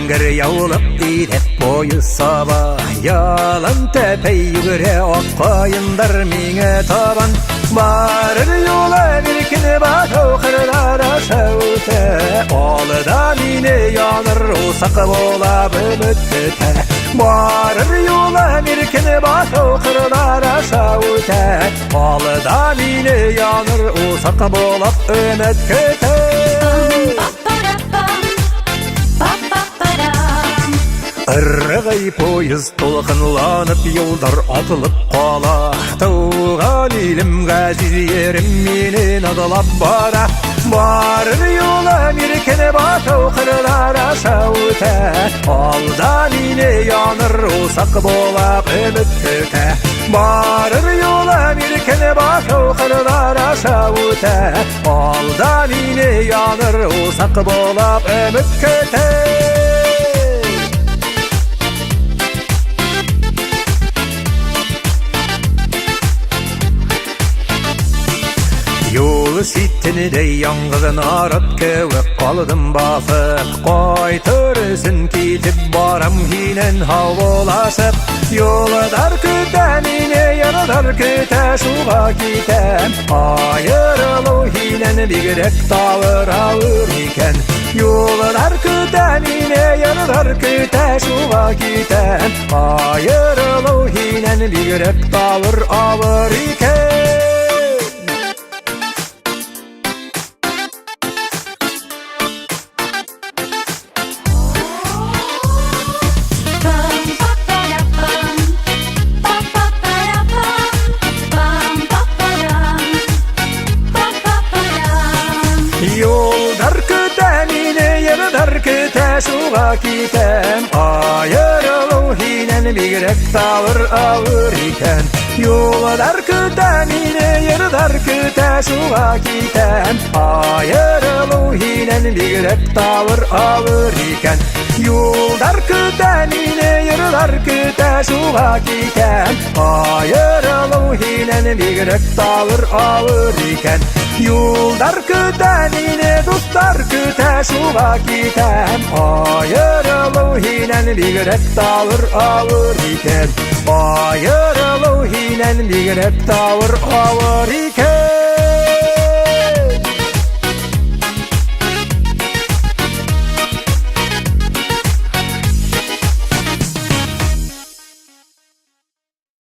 Yangır yağılıp idep boyu sabah, yalan tepe yügüre okkayındır mine taban. Barır yola birkini batı kırlar aşağıte, olıda mine yanır usak bola bümütte. Barır yola birkini batı kırlar aşağıte, olıda mine yanır usak bola ümit köte. Irgay poyuz tolqınlanıp yolдар atılıp qala, Tuğan ilim gaziz yerim meni nadalap bara. Barır yola mirkene batı kırlar aşağıte, Alda meni yanır usak bolap ümit köte. Barır yola mirkene batı kırlar aşağıte, Alda meni yanır usak bolap ümit köte. Yolu sittini de yangızın arıp kövüp kalıdım basıp, Koytırısın kitip baram hinen havolasıp. Yolu dar kütemine yanı dar küte şuğa kitem, Ayırılı hinen bigrek tavır ağır iken. Yolu dar kütemine yanı dar küte şuğa kitem, Ayırılı hinen bigrek tavır ağır iken. Yoldar kütemine yanıdar küte şuğa kitem, Ayırılı hinen bigrek tavır ağır iken. Yoldar kütemine yanıdar küte şuğa kitem, Ayırılı hinen bigrek tavır ağır iken. Yoldar kütemine yanıdar küte şuğa kitem, Ayırılı hinen bigrek tavır ağır iken. Yoldar kütemine dostlar küte şuğa kitem, Ayırılı hinen bigrek tavır ağır iken. Ayırılı hinen bigrek tavır ağır